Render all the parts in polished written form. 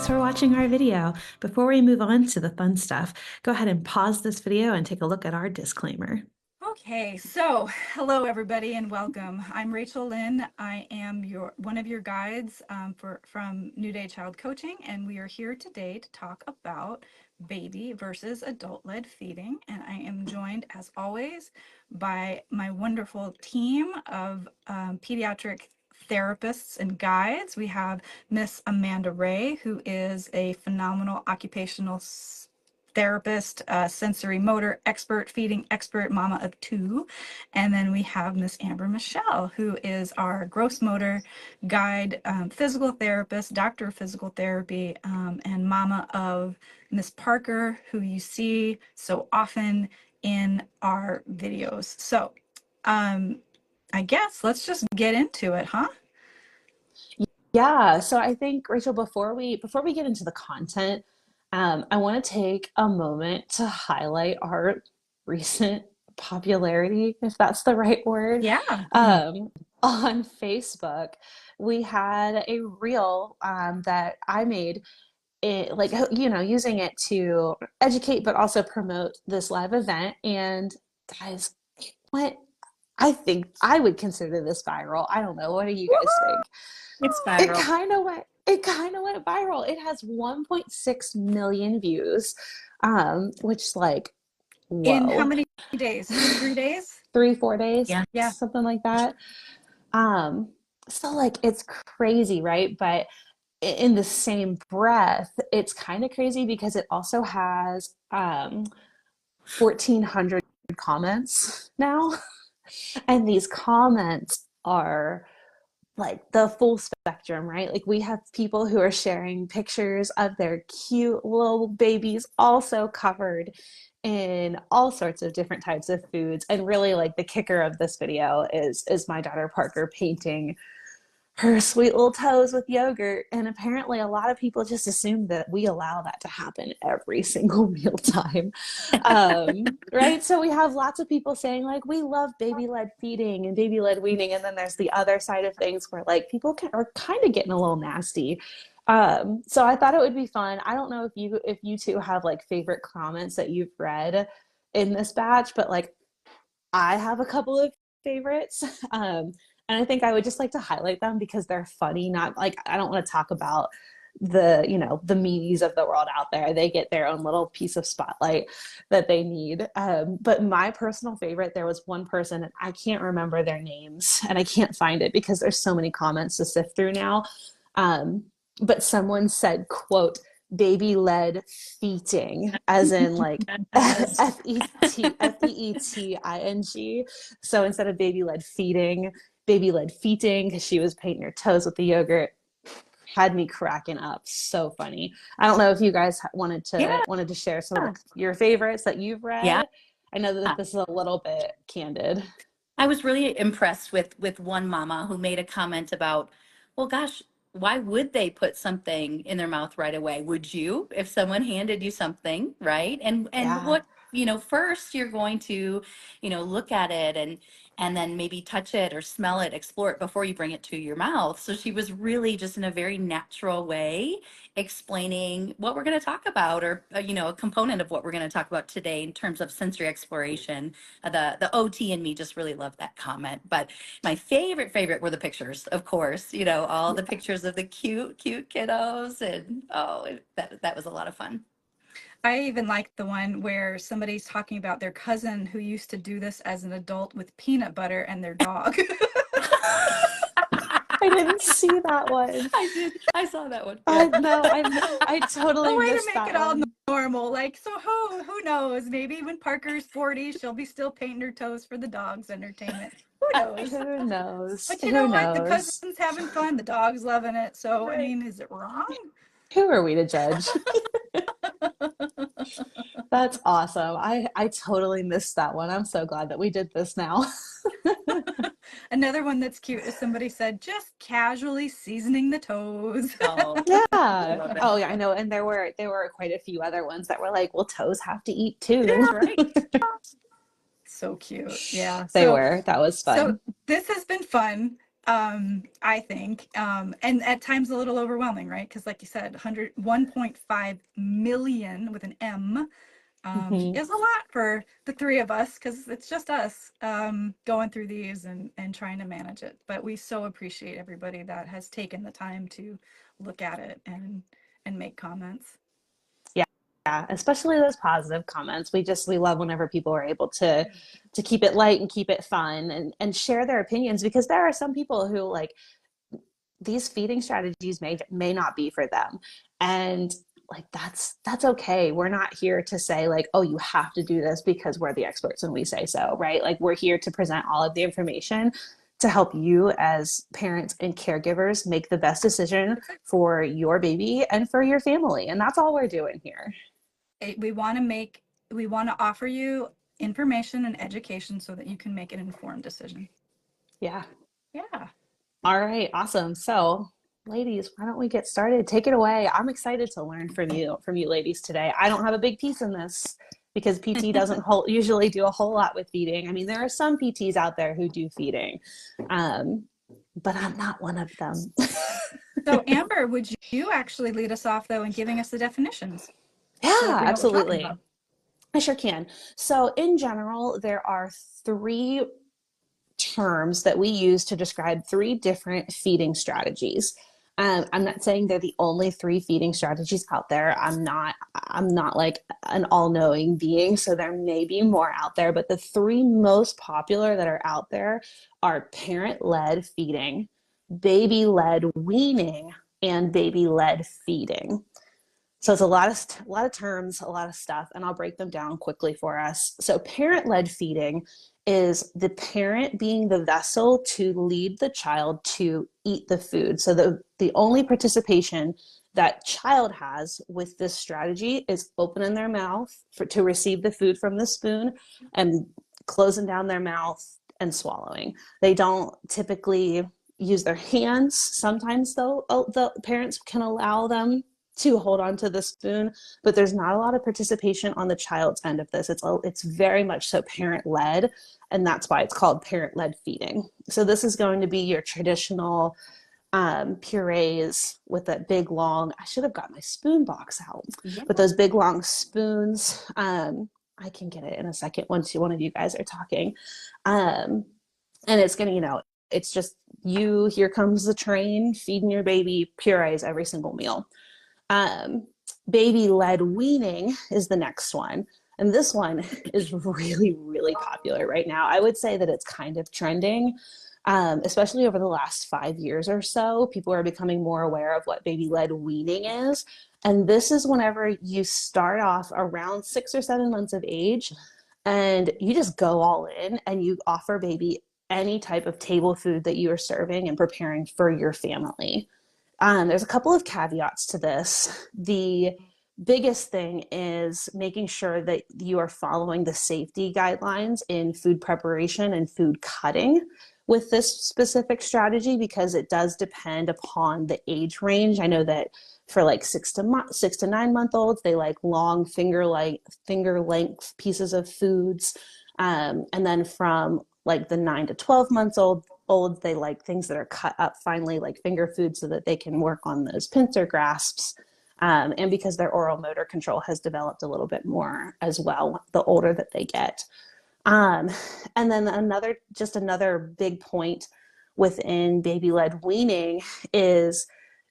Thanks for watching our video. Before we move on to the fun stuff, go ahead and pause this video and take a look at our disclaimer. Okay, so hello everybody and welcome. I'm Rachel Lynn. I am one of your guides from NewDay Child Coaching, and we are here today to talk about baby versus adult-led feeding. And I am joined, as always, by my wonderful team of pediatric therapists and guides. We have Miss Amanda Ray, who is a phenomenal occupational therapist, sensory motor expert, feeding expert, mama of two. And then we have Miss Amber Michelle, who is our gross motor guide, physical therapist, doctor of physical therapy, and mama of Miss Parker, who you see so often in our videos. So I guess let's just get into it, huh? Yeah, so I think, Rachel, before we get into the content, I want to take a moment to highlight our recent popularity, if that's the right word. Yeah. On Facebook, we had a reel that I made, using it to educate but also promote this live event. And guys, I think I would consider this viral. I don't know. What do you guys think? It's viral. It kind of went viral. It has 1.6 million views, which like, whoa. In how many days? 3 days? 3-4 days? Yeah. Something like that. So like, it's crazy, right? But in the same breath, it's kind of crazy because it also has 1,400 comments now. And these comments are like the full spectrum, right? Like we have people who are sharing pictures of their cute little babies, also covered in all sorts of different types of foods. And really, like, the kicker of this video is my daughter Parker painting her sweet little toes with yogurt. And apparently a lot of people just assume that we allow that to happen every single mealtime. Right? So we have lots of people saying, like, we love baby-led feeding and baby-led weaning. And then there's the other side of things where, like, people are kind of getting a little nasty. So I thought it would be fun. I don't know if you two have like favorite comments that you've read in this batch, but like I have a couple of favorites. And I think I would just like to highlight them because they're funny. Not like, I don't want to talk about the meanies of the world out there. They get their own little piece of spotlight that they need. But my personal favorite, there was one person, and I can't remember their names and I can't find it because there's so many comments to sift through now. But someone said, quote, baby-led feeding, as in like F-E-E-T-I-N-G. So instead of baby-led feeding, baby-led feeding, because she was painting her toes with the yogurt. Had me cracking up. So funny. I don't know if you guys wanted to share some of your favorites that you've read. Yeah. I know that this is a little bit candid. I was really impressed with one mama who made a comment about, well, gosh, why would they put something in their mouth right away? Would you, if someone handed you something, right? And Yeah. what, first you're going to, look at it and then maybe touch it or smell it, explore it before you bring it to your mouth. So she was really just in a very natural way explaining what we're going to talk about, or a component of what we're going to talk about today in terms of sensory exploration. The OT in me just really loved that comment. But my favorite were the pictures, of course. All the pictures of the cute kiddos, and that was a lot of fun. I even like the one where somebody's talking about their cousin who used to do this as an adult with peanut butter and their dog. I didn't see that one. I did. I saw that one. I totally A way to missed make that it all one. normal. Like, so who knows? Maybe when Parker's 40, she'll be still painting her toes for the dog's entertainment. Who knows? Who knows? But you know what? The cousin's having fun. The dog's loving it. So, I mean, is it wrong? Who are we to judge? That's awesome. I totally missed that one. I'm so glad that we did this now. Another one that's cute is somebody said, just casually seasoning the toes. Oh, Yeah. Oh, yeah, I know. And there were quite a few other ones that were like, well, toes have to eat too. That's right. So cute. Yeah. They were. That was fun. So this has been fun. I think, and at times a little overwhelming, right? Because like you said, 1.5 million with an M Mhm. is a lot for the three of us, because it's just us going through these and trying to manage it. But we so appreciate everybody that has taken the time to look at it and make comments. Yeah, especially those positive comments. We love whenever people are able to keep it light and keep it fun and share their opinions, because there are some people who like these feeding strategies may not be for them. And like that's okay. We're not here to say like, oh, you have to do this because we're the experts and we say so, right? Like we're here to present all of the information to help you as parents and caregivers make the best decision for your baby and for your family. And that's all we're doing here. We want to offer you information and education so that you can make an informed decision. Yeah. Yeah. All right, awesome. So, ladies, why don't we get started? Take it away. I'm excited to learn from you ladies today. I don't have a big piece in this because PT doesn't usually do a whole lot with feeding. I mean, there are some PTs out there who do feeding, but I'm not one of them. So Amber, would you actually lead us off though in giving us the definitions? So Yeah, like we know what we're talking absolutely. about. I sure can. So, in general, there are three terms that we use to describe three different feeding strategies. I'm not saying they're the only three feeding strategies out there. I'm not like an all-knowing being, so there may be more out there, but the three most popular that are out there are parent-led feeding, baby-led weaning, and baby-led feeding. So it's a lot of terms, a lot of stuff, and I'll break them down quickly for us. So parent-led feeding is the parent being the vessel to lead the child to eat the food. So the only participation that child has with this strategy is opening their mouth to receive the food from the spoon and closing down their mouth and swallowing. They don't typically use their hands. Sometimes though, the parents can allow them to hold on to the spoon, but there's not a lot of participation on the child's end of this. It's very much so parent-led, and that's why it's called parent-led feeding. So this is going to be your traditional purees with that big long, I should have got my spoon box out, Yeah. but those big long spoons, I can get it in a second once one of you guys are talking. And it's gonna, it's just you, here comes the train, feeding your baby purees every single meal. Baby-led weaning is the next one. And this one is really, really popular right now. I would say that it's kind of trending, especially over the last 5 years or so. People are becoming more aware of what baby-led weaning is. And this is whenever you start off around 6 or 7 months of age and you just go all in and you offer baby any type of table food that you are serving and preparing for your family. There's a couple of caveats to this. The biggest thing is making sure that you are following the safety guidelines in food preparation and food cutting with this specific strategy, because it does depend upon the age range. I know that for like 6 to 9 month olds, they like long finger length pieces of foods. And then from like the 9 to 12 months old, they like things that are cut up finely, like finger food, so that they can work on those pincer grasps. And because their oral motor control has developed a little bit more as well, the older that they get. And then another big point within baby-led weaning is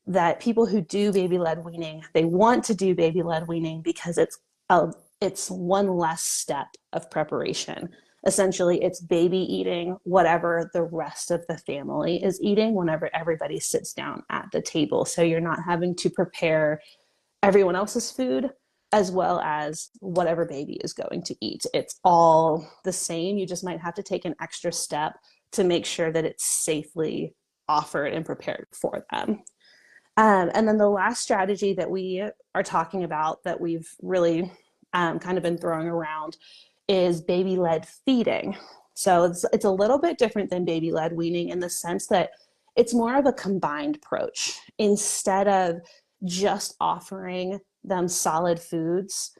that people who do baby-led weaning, they want to do baby-led weaning because it's one less step of preparation. Essentially, it's baby eating whatever the rest of the family is eating whenever everybody sits down at the table. So you're not having to prepare everyone else's food as well as whatever baby is going to eat. It's all the same. You just might have to take an extra step to make sure that it's safely offered and prepared for them. And then the last strategy that we are talking about that we've really kind of been throwing around is baby-led feeding. So it's a little bit different than baby-led weaning in the sense that it's more of a combined approach. Instead of just offering them solid foods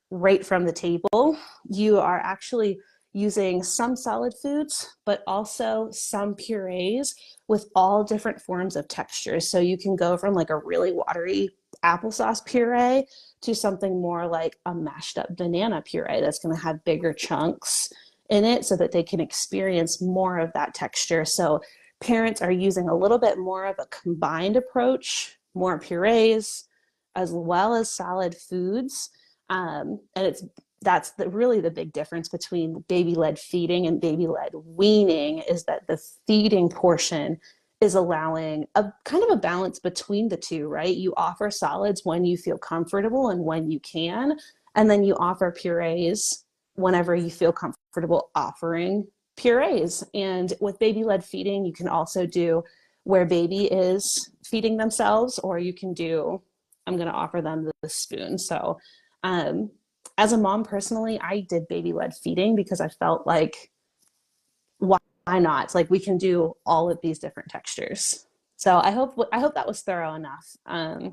right from the table, you are actually using some solid foods, but also some purees with all different forms of textures. So you can go from like a really watery applesauce puree to something more like a mashed up banana puree that's going to have bigger chunks in it so that they can experience more of that texture. So parents are using a little bit more of a combined approach, more purees as well as solid foods. And really the big difference between baby-led feeding and baby-led weaning is that the feeding portion is allowing a kind of a balance between the two, right? You offer solids when you feel comfortable and when you can, and then you offer purees whenever you feel comfortable offering purees. And with baby-led feeding, you can also do where baby is feeding themselves, or you can do, I'm going to offer them the spoon. So as a mom personally, I did baby-led feeding because I felt like, why not? It's like we can do all of these different textures. So I hope that was thorough enough. I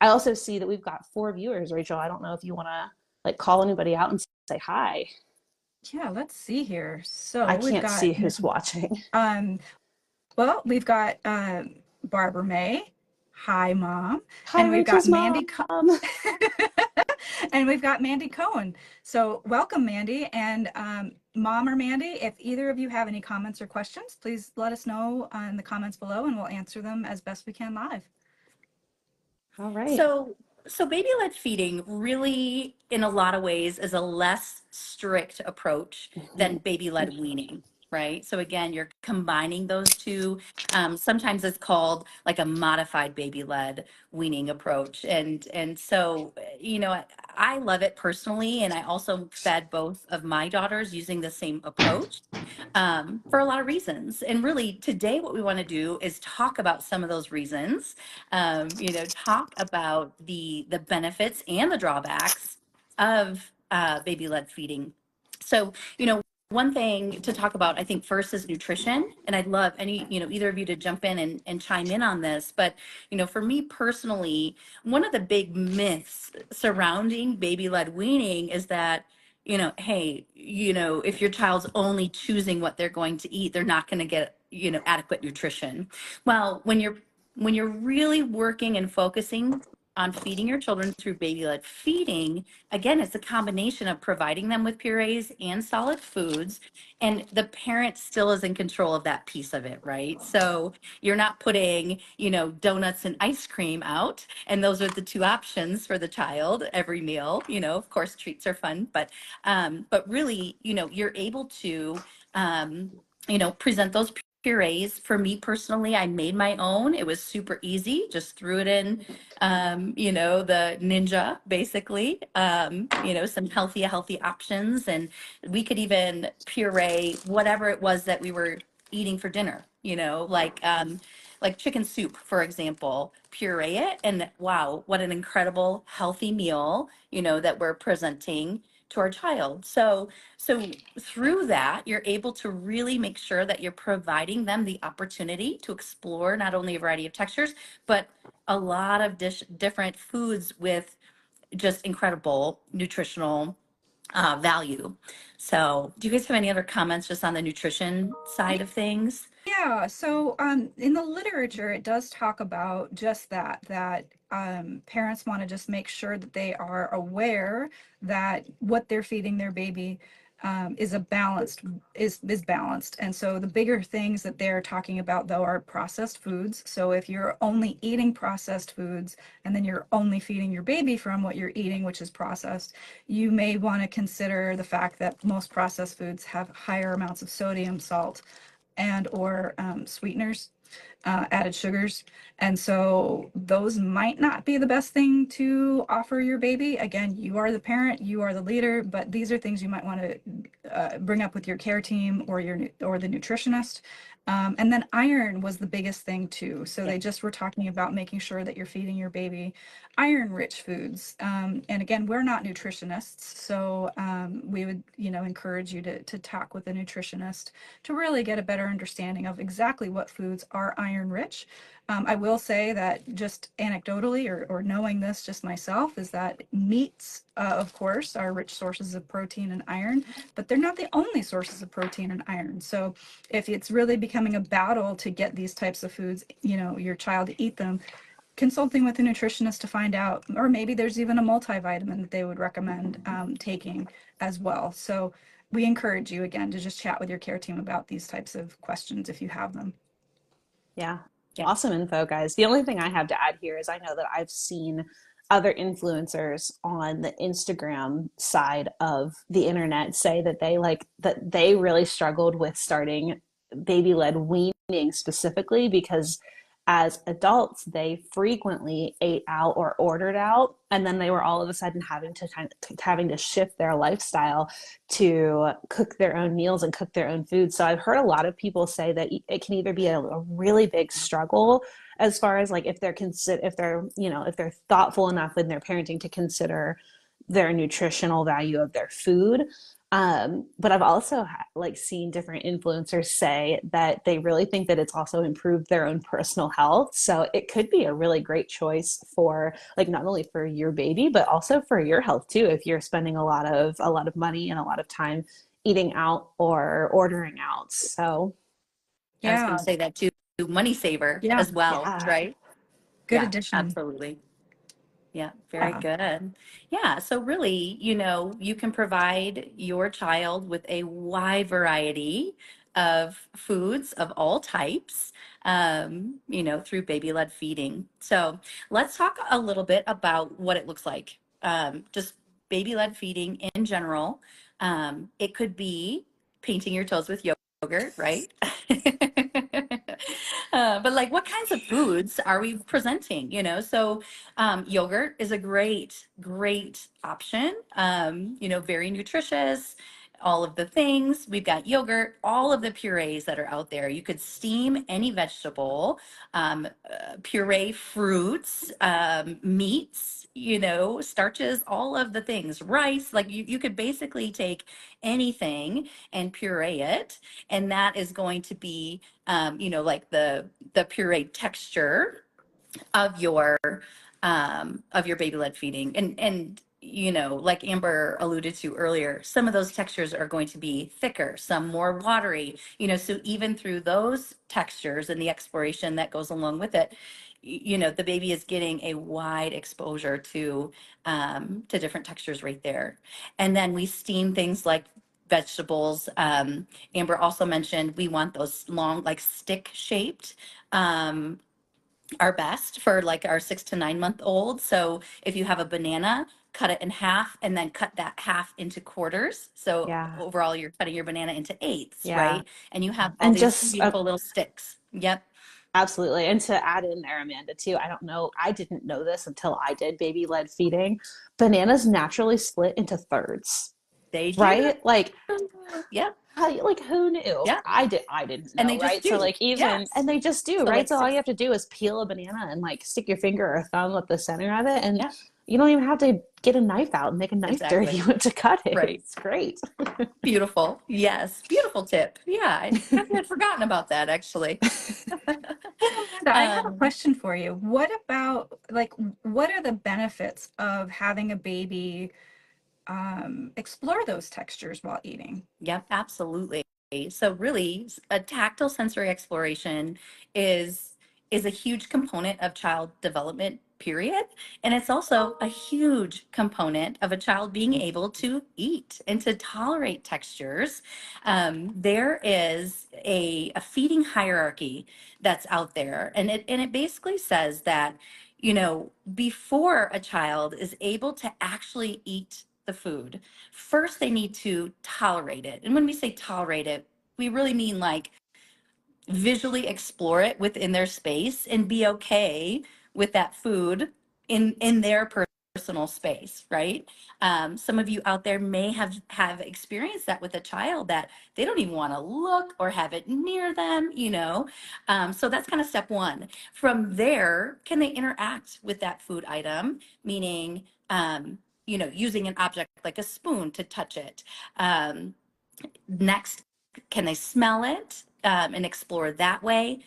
also see that we've got 4 viewers, Rachel. I don't know if you want to like call anybody out and say hi. Yeah, let's see here. So I we've can't got, see who's watching. well, we've got Barbara May. Hi, Mom. Hi, And we've got Rachel's Mandy. mom. And we've got Mandy Cohen. So welcome, Mandy. And Mom or Mandy, if either of you have any comments or questions, please let us know in the comments below and we'll answer them as best we can live. All right. So baby-led feeding really, in a lot of ways, is a less strict approach than baby-led weaning, right? So again, you're combining those two. Sometimes it's called like a modified baby-led weaning approach, and so I love it personally, and I also fed both of my daughters using the same approach for a lot of reasons. And really, today, what we want to do is talk about some of those reasons. Talk about the benefits and the drawbacks of baby-led feeding. So, one thing to talk about, I think, first is nutrition. And I'd love either of you to jump in and chime in on this. But, for me personally, one of the big myths surrounding baby-led weaning is that, hey, if your child's only choosing what they're going to eat, they're not going to get, adequate nutrition. Well, when you're really working and focusing on feeding your children through baby-led feeding, again, it's a combination of providing them with purees and solid foods, and the parent still is in control of that piece of it, right? So you're not putting, donuts and ice cream out, and those are the two options for the child every meal. Of course, treats are fun, but really, you're able to, present those purees. For me personally, I made my own. It was super easy. Just threw it in, the Ninja, basically, some healthy options. And we could even puree whatever it was that we were eating for dinner, like chicken soup, for example, puree it. And wow, what an incredible healthy meal, that we're presenting to our child. So through that, you're able to really make sure that you're providing them the opportunity to explore not only a variety of textures, but a lot of different foods with just incredible nutritional value. So do you guys have any other comments just on the nutrition side of things? Yeah, so in the literature, it does talk about just that parents want to just make sure that they are aware that what they're feeding their baby is balanced. And so the bigger things that they're talking about, though, are processed foods. So if you're only eating processed foods and then you're only feeding your baby from what you're eating, which is processed, you may want to consider the fact that most processed foods have higher amounts of sodium, salt, and or sweeteners, added sugars. And so those might not be the best thing to offer your baby. Again, you are the parent, you are the leader, but these are things you might want to bring up with your care team or the nutritionist. And then iron was the biggest thing too. So they just were talking about making sure that you're feeding your baby iron-rich foods. And again, we're not nutritionists, so we would, encourage you to talk with a nutritionist to really get a better understanding of exactly what foods are iron-rich. I will say that just anecdotally or knowing this just myself is that meats, of course, are rich sources of protein and iron, but they're not the only sources of protein and iron. So if it's really becoming a battle to get these types of foods, your child to eat them, consulting with a nutritionist to find out, or maybe there's even a multivitamin that they would recommend taking as well. So we encourage you again to just chat with your care team about these types of questions if you have them. Yeah. Yeah. Awesome info, guys. The only thing I have to add here is I know that I've seen other influencers on the Instagram side of the internet say that they really struggled with starting baby-led weaning specifically because as adults they frequently ate out or ordered out, and then they were all of a sudden having to shift their lifestyle to cook their own meals and cook their own food. So I've heard a lot of people say that it can either be a really big struggle as far as like if they're thoughtful enough in their parenting to consider their nutritional value of their food. But I've also seen different influencers say that they really think that it's also improved their own personal health. So it could be a really great choice for not only for your baby, but also for your health too. If you're spending a lot of money and a lot of time eating out or ordering out. So I was Yeah, going to say that too. Money saver yeah, as well, yeah. right? good Yeah, addition. absolutely. Yeah, very Yeah. good. Yeah, so really, you can provide your child with a wide variety of foods of all types, through baby-led feeding. So let's talk a little bit about what it looks like. Just baby-led feeding in general. It could be painting your toes with yogurt, right? But like, what kinds of foods are we presenting? So yogurt is a great option. Very nutritious, all of the things. We've got yogurt, all of the purees that are out there. You could steam any vegetable, puree fruits, meats, starches, all of the things, rice. Like you could basically take anything and puree it. And that is going to be, like the puree texture of your baby led feeding. And like Amber alluded to earlier, some of those textures are going to be thicker, some more watery, so even through those textures and the exploration that goes along with it, the baby is getting a wide exposure to different textures right there. And then we steam things like vegetables. Amber also mentioned we want those long, like stick shaped, are best for like our 6 to 9 month old. So if you have a banana, cut it in half and then cut that half into quarters. So Yeah. overall, you're cutting your banana into eighths, Yeah. right? And you have all And these just beautiful little sticks. Yep. absolutely. And to add in there, Amanda, too, I don't know, I didn't know this until I did baby led feeding. Bananas naturally split into thirds, They do. right? Like, Yep. who knew? Yep. I didn't And know, they just right? So do. and Yes. they just do, So right? like So all you six. have to do is peel a banana and stick your finger or thumb up the center of it, and Yeah, you don't even have to get a knife out and make a knife exactly. dirty to cut it. Right. It's great. Beautiful. Yes. Beautiful tip. Yeah. I had forgotten about that actually. Amanda, I have a Um, question for you. What about what are the benefits of having a baby explore those textures while eating? Yep, absolutely. So really, a tactile sensory exploration is is a huge component of child development, period. And it's also a huge component of a child being able to eat and to tolerate textures. There is a feeding hierarchy that's out there, and it basically says that, before a child is able to actually eat the food, first they need to tolerate it. And when we say tolerate it, we really mean like visually explore it within their space and be okay with that food in their personal space, right? Some of you out there may have experienced that with a child that they don't even want to look or have it near them, so that's kind of step one. From there, can they interact with that food item, meaning using an object like a spoon to touch it? Next, can they smell it, and explore that way?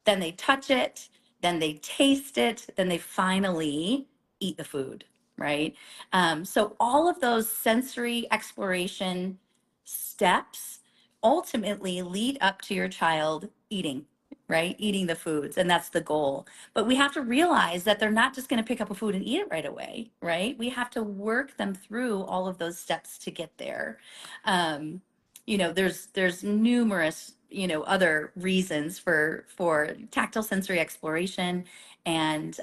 Then they touch it. then they taste it, then they finally eat the food, right? So all of those sensory exploration steps ultimately lead up to your child eating, right? Eating the foods, and that's the goal. But we have to realize that they're not just going to pick up a food and eat it right away, right? We have to work them through all of those steps to get there. There's numerous other reasons for tactile sensory exploration and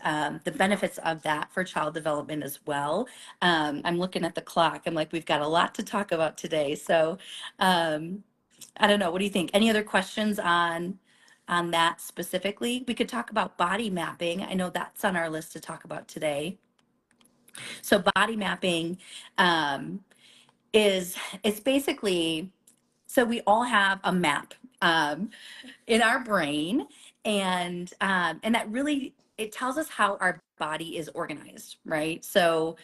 the benefits of that for child development as well. I'm looking at the clock. I'm like, we've got a lot to talk about today. So I don't know. What do you think? Any other questions on that specifically? We could talk about body mapping. I know that's on our list to talk about today. So body mapping it's basically, so we all have a map in our brain, and that really, it tells us how our body is organized, right? So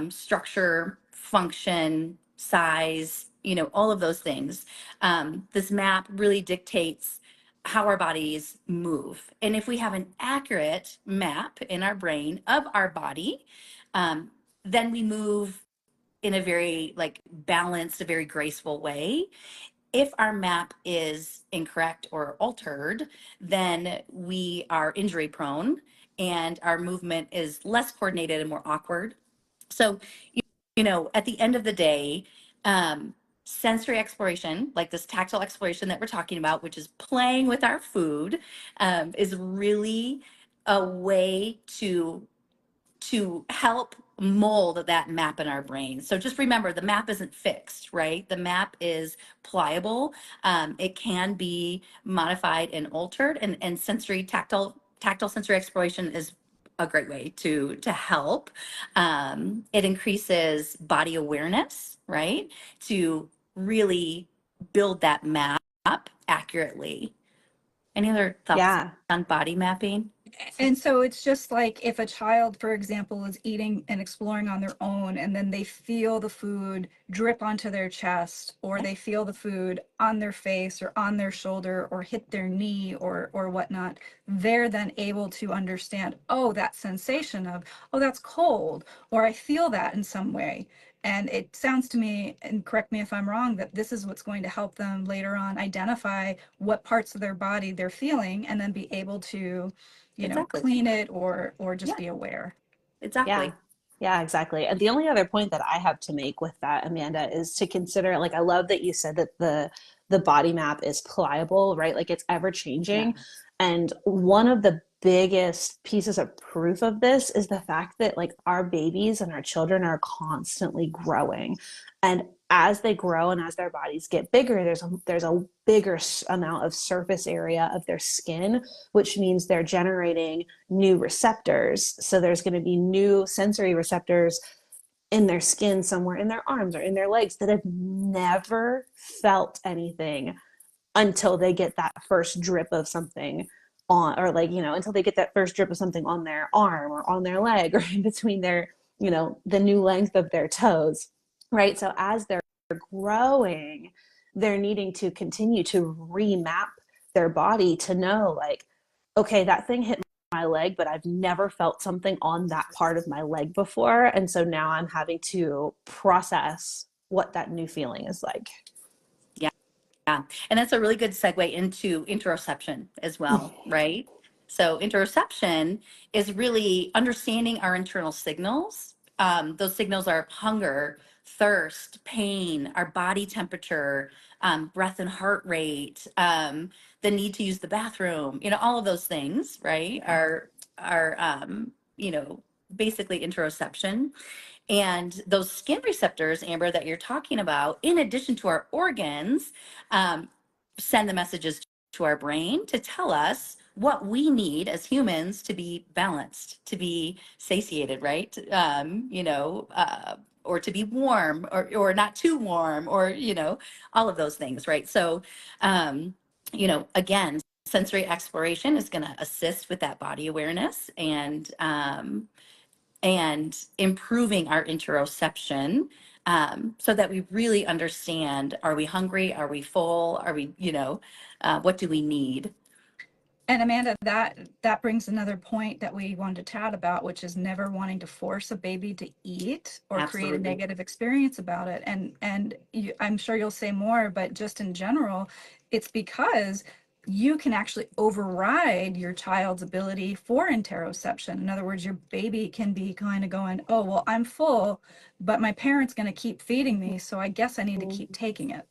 structure, function, size, all of those things. This map really dictates how our bodies move. And if we have an accurate map in our brain of our body, then we move in a very like balanced, a very graceful way. If our map is incorrect or altered, then we are injury prone and our movement is less coordinated and more awkward. So, at the end of the day, sensory exploration, like this tactile exploration that we're talking about, which is playing with our food, is really a way to help mold that map in our brain. So just remember, the map isn't fixed, right? The map is pliable. It can be modified and altered, and tactile sensory exploration is a great way to help. It increases body awareness, right? To really build that map accurately. Any other thoughts Yeah. on body mapping? And so it's just like if a child, for example, is eating and exploring on their own, and then they feel the food drip onto their chest, or they feel the food on their face or on their shoulder or hit their knee or whatnot, they're then able to understand, oh, that sensation of, oh, that's cold, or I feel that in some way. And it sounds to me, and correct me if I'm wrong, that this is what's going to help them later on identify what parts of their body they're feeling and then be able to Exactly. clean it or just Yeah. be aware. Exactly. Yeah. Yeah, exactly. And the only other point that I have to make with that, Amanda, is to consider, like, I love that you said that the body map is pliable, right? Like it's ever changing. Yes. And one of the biggest pieces of proof of this is the fact that like our babies and our children are constantly growing. And as they grow and as their bodies get bigger, there's a bigger amount of surface area of their skin, which means they're generating new receptors. So there's going to be new sensory receptors in their skin somewhere in their arms or in their legs that have never felt anything until they get that first drip of something on, or like, until they get that first drip of something on their arm or on their leg or in between their, the new length of their toes, right? So as they're growing, they're needing to continue to remap their body to know, like, okay, that thing hit my leg, but I've never felt something on that part of my leg before. And so now I'm having to process what that new feeling is like. Yeah. And that's a really good segue into interoception as well, right? So interoception is really understanding our internal signals. Those signals are hunger, thirst, pain, our body temperature, breath and heart rate, the need to use the bathroom, all of those things, right? Are basically interoception. And those skin receptors, Amber, that you're talking about, in addition to our organs, send the messages to our brain to tell us what we need as humans to be balanced, to be satiated, right? Or to be warm or not too warm, or, all of those things, right? So, again, sensory exploration is going to assist with that body awareness and improving our interoception, so that we really understand, are we hungry? Are we full? Are we, what do we need? And Amanda, that brings another point that we wanted to chat about, which is never wanting to force a baby to eat or create a Absolutely. negative experience about it. And I'm sure you'll say more, but just in general, it's because you can actually override your child's ability for interoception. In other words, your baby can be kind of going, oh, well, I'm full, but my parent's going to keep feeding me, so I guess I need to keep taking it.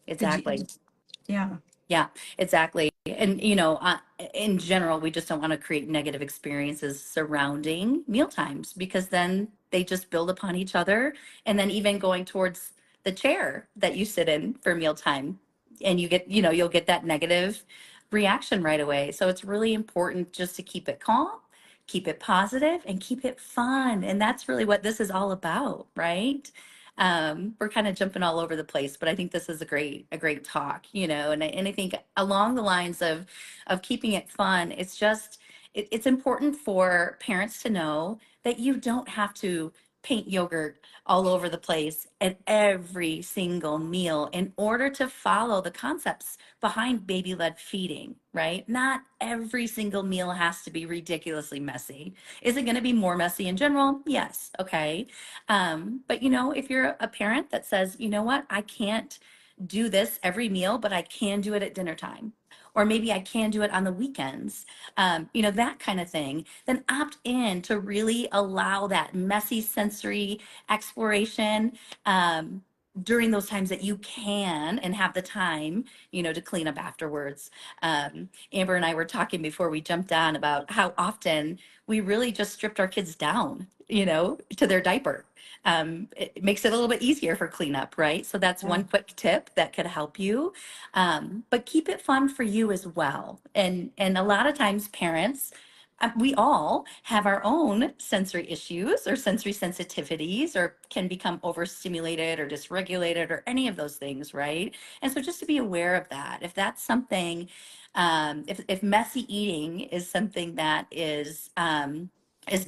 Exactly. Yeah. Yeah, exactly. And, in general, we just don't want to create negative experiences surrounding meal times because then they just build upon each other. And then even going towards the chair that you sit in for mealtime, and you'll get that negative reaction right away. So it's really important just to keep it calm, keep it positive, and keep it fun. And that's really what this is all about, right? We're kind of jumping all over the place, but I think this is a great talk, and I think along the lines of keeping it fun, it's important for parents to know that you don't have to paint yogurt all over the place at every single meal in order to follow the concepts behind baby-led feeding, right? Not every single meal has to be ridiculously messy. Is it going to be more messy in general? Yes. Okay. But if you're a parent that says, you know what, I can't do this every meal, but I can do it at dinner time, or maybe I can do it on the weekends, that kind of thing, then opt in to really allow that messy sensory exploration during those times that you can and have the time, to clean up afterwards. Amber and I were talking before we jumped on about how often we really just stripped our kids down, to their diaper. It makes it a little bit easier for cleanup, right? So that's one quick tip that could help you. But keep it fun for you as well. And a lot of times parents, we all have our own sensory issues or sensory sensitivities, or can become overstimulated or dysregulated or any of those things, right? And so just to be aware of that, if that's something, if messy eating is something that is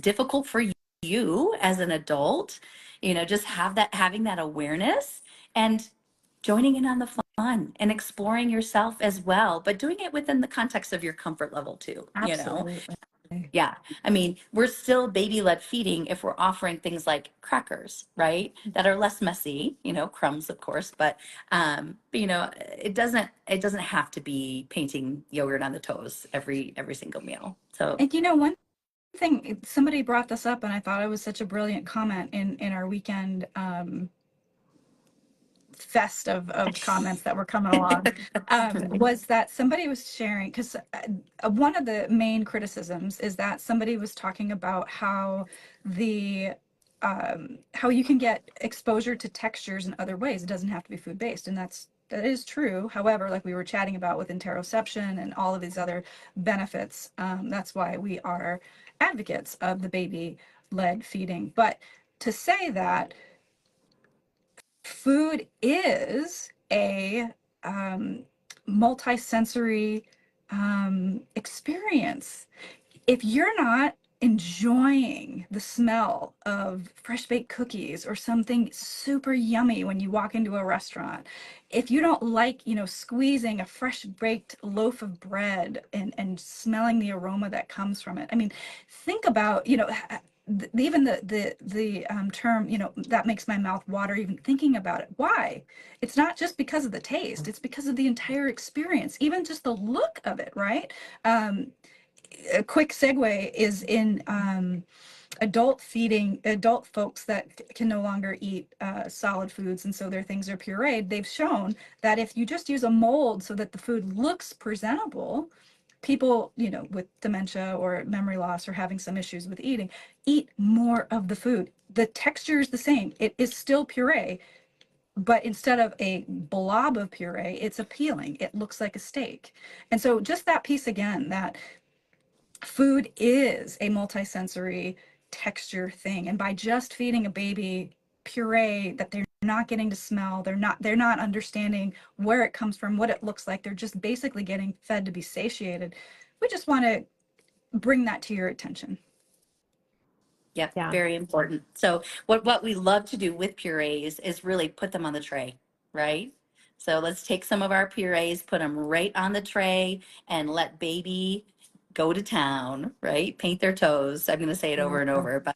difficult for you as an adult, just having that awareness and joining in on the fun and exploring yourself as well, but doing it within the context of your comfort level too. Absolutely. Yeah. I mean, we're still baby-led feeding if we're offering things like crackers, right? That are less messy, crumbs, of course, but it doesn't have to be painting yogurt on the toes every single meal. So And one thing, somebody brought this up, and I thought it was such a brilliant comment in our weekend fest of comments that were coming along, was that somebody was sharing, because one of the main criticisms is that somebody was talking about how how you can get exposure to textures in other ways. It doesn't have to be food based, and that is true. However, like we were chatting about with interoception and all of these other benefits, that's why we are advocates of the baby-led feeding. But to say that food is a multisensory experience. If you're not enjoying the smell of fresh baked cookies or something super yummy when you walk into a restaurant, if you don't like, squeezing a fresh baked loaf of bread and smelling the aroma that comes from it, I mean, think about, even the term, that makes my mouth water even thinking about it. Why? It's not just because of the taste, it's because of the entire experience, even just the look of it, right? A quick segue is in adult folks that can no longer eat solid foods, and so their things are pureed. They've shown that if you just use a mold so that the food looks presentable, people, with dementia or memory loss or having some issues with eating, eat more of the food. The texture is the same. It is still puree, but instead of a blob of puree, it's appealing. It looks like a steak. And so just that piece again, that food is a multisensory texture thing. And by just feeding a baby puree that they're not getting to smell, they're not understanding where it comes from, what it looks like, they're just basically getting fed to be satiated. We just want to bring that to your attention. Yep, Yeah. very important. So what we love to do with purees is really put them on the tray, right? So let's take some of our purees, put them right on the tray, and let baby go to town, right? Paint their toes. I'm going to say it over and over, but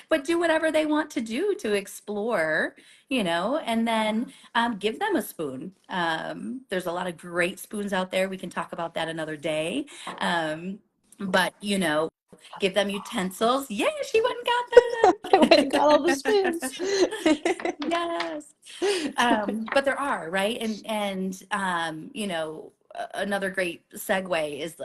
but do whatever they want to do to explore, and then give them a spoon. There's a lot of great spoons out there. We can talk about that another day. But give them utensils. Yeah, she went and got I went and them. got all the spoons. Yes. But there are, right? Another great segue is,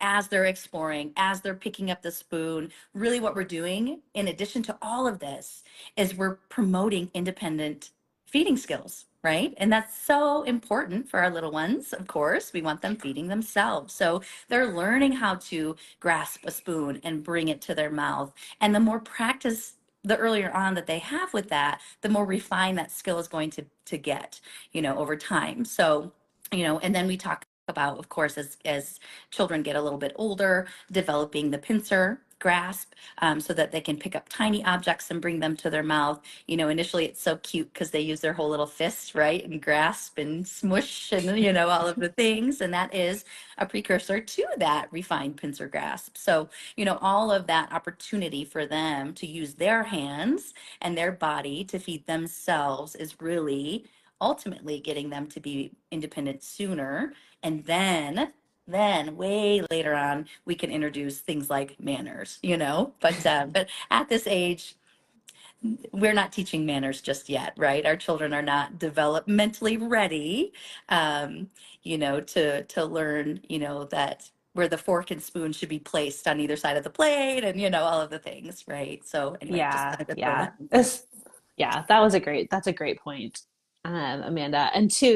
as they're exploring, as they're picking up the spoon, really what we're doing in addition to all of this is we're promoting independent feeding skills, right? And that's so important for our little ones. Of course, we want them feeding themselves. So they're learning how to grasp a spoon and bring it to their mouth. And the more practice the earlier on that they have with that, the more refined that skill is going to get, over time. So, and then we talk about, of course, as children get a little bit older, developing the pincer grasp, so that they can pick up tiny objects and bring them to their mouth. Initially it's so cute because they use their whole little fist, right, and grasp and smush and all of the things, and that is a precursor to that refined pincer grasp. So all of that opportunity for them to use their hands and their body to feed themselves is really ultimately getting them to be independent sooner. And then way later on, we can introduce things like manners, but at this age, we're not teaching manners just yet, right? Our children are not developmentally ready, to learn, that where the fork and spoon should be placed on either side of the plate, and all of the things, right? So anyway, just Yeah, wanted to throw yeah. that in there. Yeah, that's a great point, Amanda. And two,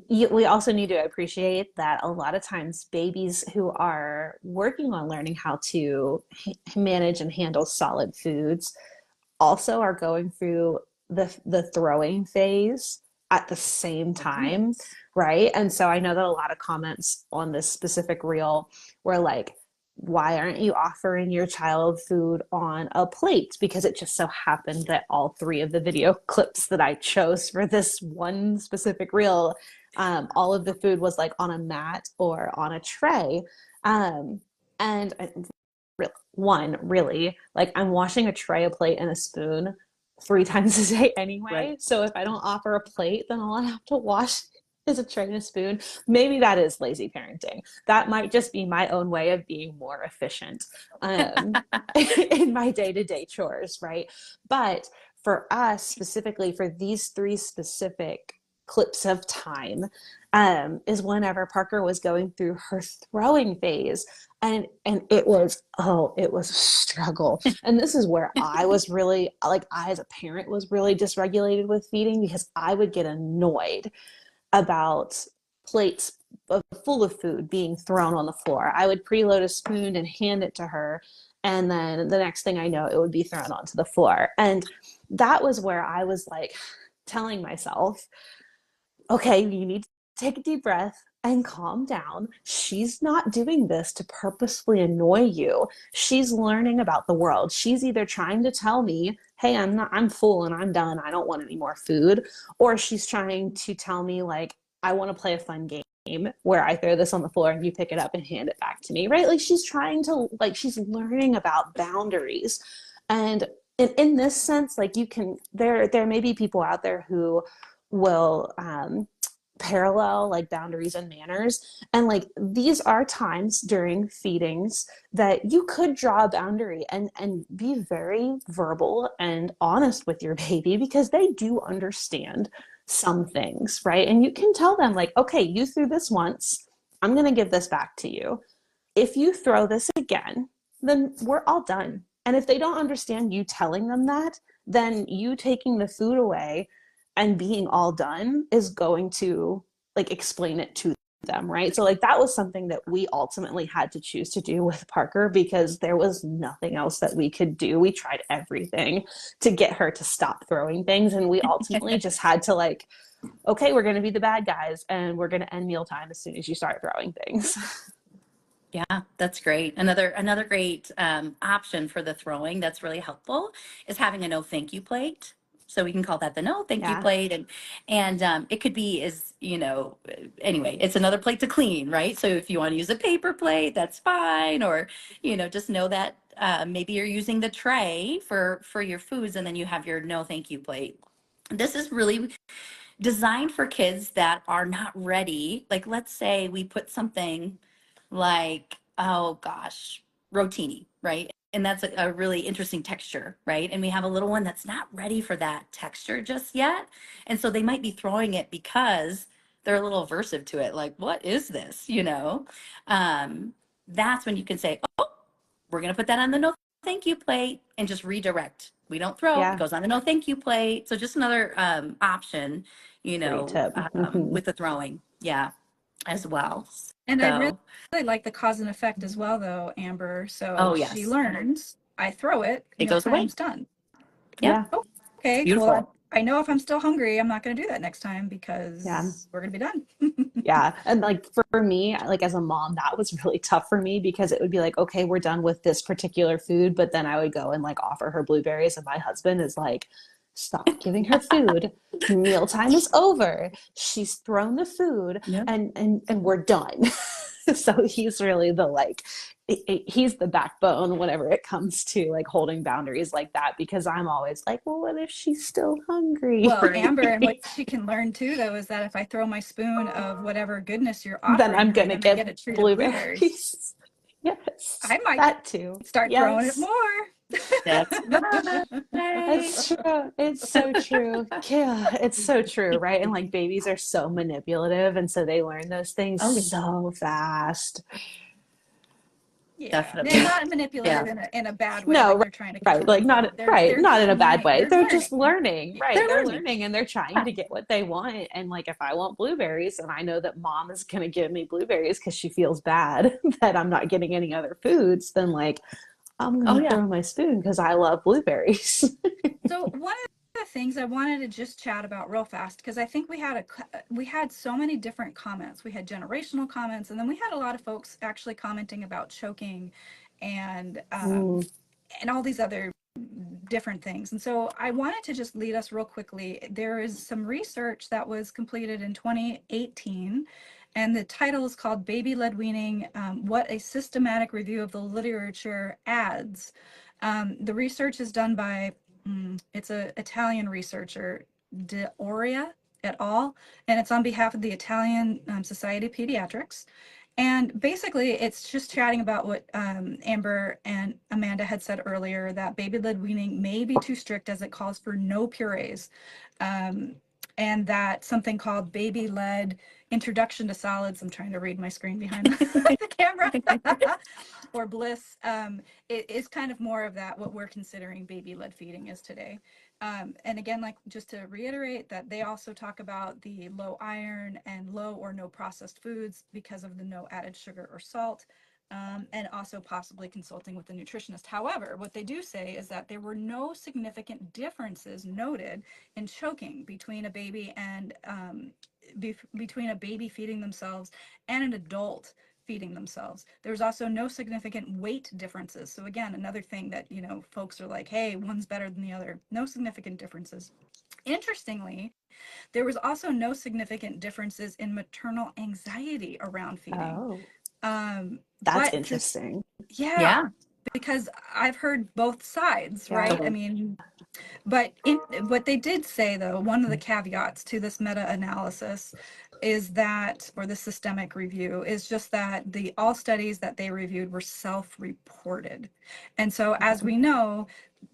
we also need to appreciate that a lot of times babies who are working on learning how to manage and handle solid foods also are going through the throwing phase at the same time, right? And so I know that a lot of comments on this specific reel were like, why aren't you offering your child food on a plate? Because it just so happened that all three of the video clips that I chose for this one specific reel, all of the food was like on a mat or on a tray. And one, really, like I'm washing a tray, a plate, and a spoon 3 times a day anyway. Right. So if I don't offer a plate, then all I have to wash is a tray and a spoon. Maybe that is lazy parenting. That might just be my own way of being more efficient in my day-to-day chores, right? But for us specifically, for these three specific clips of time, is whenever Parker was going through her throwing phase. And it was a struggle. And this is where I was really, like, I as a parent was really dysregulated with feeding, because I would get annoyed about plates full of food being thrown on the floor. I would preload a spoon and hand it to her, and then the next thing I know, it would be thrown onto the floor. And that was where I was like telling myself, okay, you need to take a deep breath and calm down. She's not doing this to purposefully annoy you. She's learning about the world. She's either trying to tell me, hey, I'm full and I'm done, I don't want any more food, or she's trying to tell me, like, I want to play a fun game where I throw this on the floor and you pick it up and hand it back to me, right? Like, she's trying to, like, she's learning about boundaries. And in this sense, like, there may be people out there who will parallel like boundaries and manners, and like these are times during feedings that you could draw a boundary and be very verbal and honest with your baby, because they do understand some things, right? And you can tell them, like, okay, you threw this once, I'm going to give this back to you. If you throw this again, then we're all done. And if they don't understand you telling them that, then you taking the food away and being all done is going to, like, explain it to them, right? So like that was something that we ultimately had to choose to do with Parker, because there was nothing else that we could do. We tried everything to get her to stop throwing things, and we ultimately just had to, like, okay, we're going to be the bad guys and we're going to end mealtime as soon as you start throwing things. Yeah, that's great. Another great option for the throwing that's really helpful is having a no thank you plate. So we can call that the no thank you Yeah. plate. And it could be as, anyway, it's another plate to clean, right? So if you want to use a paper plate, that's fine. Or, just know that maybe you're using the tray for your foods, and then you have your no thank you plate. This is really designed for kids that are not ready. Like, let's say we put something like, oh gosh, rotini, right? And that's a really interesting texture, right? And we have a little one that's not ready for that texture just yet. And so they might be throwing it because they're a little aversive to it. Like, what is this? Um, that's when you can say, oh, we're going to put that on the no thank you plate and just redirect. We don't throw, it Yeah. goes on the no thank you plate. So just another option, Great tip. with the throwing. Yeah, as well. And I really So, like the cause and effect as well, though, Amber. oh, So she yes, learns, I throw it, it goes away. mealtime's done. Yeah, Yeah. Okay, beautiful. well, I know if I'm still hungry, I'm not going to do that next time because Yeah. we're going to be done. Yeah. And like for me, like as a mom, that was really tough for me because it would be like, okay, we're done with this particular food. But then I would go and like offer her blueberries. And my husband is like, stop giving her food. Mealtime is over. She's thrown the food Yeah. and we're done. So he's really the like, he's the backbone whenever it comes to like holding boundaries like that, because I'm always like, well, what if she's still hungry? Well, Right. Amber, and what she can learn too, though, is that if I throw my spoon of whatever goodness you're offering Then I'm her, gonna then I get a get treat of blueberries. blueberries. Yes, I might that too. start throwing it Yes, more. That's it's right. true. It's so true. Yeah, it's so true, right? And like babies are so manipulative, and so they learn those things Oh, yeah. so fast. Yeah, Definitely. they're not manipulative Yeah. in a bad way, No, like they're trying to right, control like you. not They're right, not in a just bad learning. way. They're They're just learning. learning, right? They're They're learning. learning and they're trying to get what they want. And like if I want blueberries and I know that mom is going to give me blueberries because she feels bad that I'm not getting any other foods, then like I'm Oh, going to yeah. throw my spoon because I love blueberries. So one of the things I wanted to just chat about real fast, because I think we had so many different comments. We had generational comments, and then we had a lot of folks actually commenting about choking and Mm. and all these other different things. And so I wanted to just lead us real quickly. There is some research that was completed in 2018, and the title is called Baby-Led Weaning, What a Systematic Review of the Literature Adds. The research is done by, it's an Italian researcher, De Oria et al., and it's on behalf of the Italian Society of Pediatrics. And basically, it's just chatting about what Amber and Amanda had said earlier, that baby-led weaning may be too strict as it calls for no purees, and that something called baby-led introduction to solids, I'm trying to read my screen behind the camera, or bliss, it is kind of more of that, what we're considering baby-led feeding is today. And again, like just to reiterate that they also talk about the low iron and low or no processed foods because of the no added sugar or salt, and also possibly consulting with the nutritionist. However, what they do say is that there were no significant differences noted in choking between a baby and between a baby feeding themselves and an adult feeding themselves. There's also no significant weight differences. So again, another thing that, folks are like, hey, one's better than the other. No significant differences. Interestingly, there was also no significant differences in maternal anxiety around feeding. Oh, That's that's interesting. yeah, Yeah. because I've heard both sides, Yeah. right? I mean, but what they did say, though, one of the caveats to this meta-analysis is that, or the systemic review, is just that all studies that they reviewed were self-reported. And so, as we know,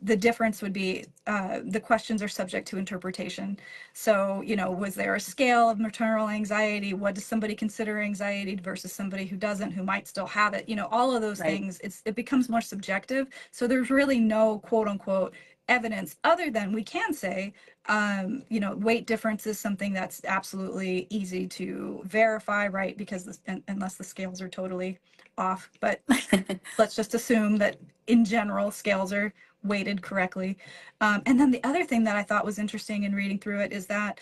the difference would be the questions are subject to interpretation. So, was there a scale of maternal anxiety? What does somebody consider anxiety versus somebody who doesn't, who might still have it? All of those Right. things, it becomes more subjective. So there's really no quote unquote evidence other than we can say, weight difference is something that's absolutely easy to verify, right? Because unless the scales are totally off, but let's just assume that in general scales are weighted correctly. And then the other thing that I thought was interesting in reading through it is that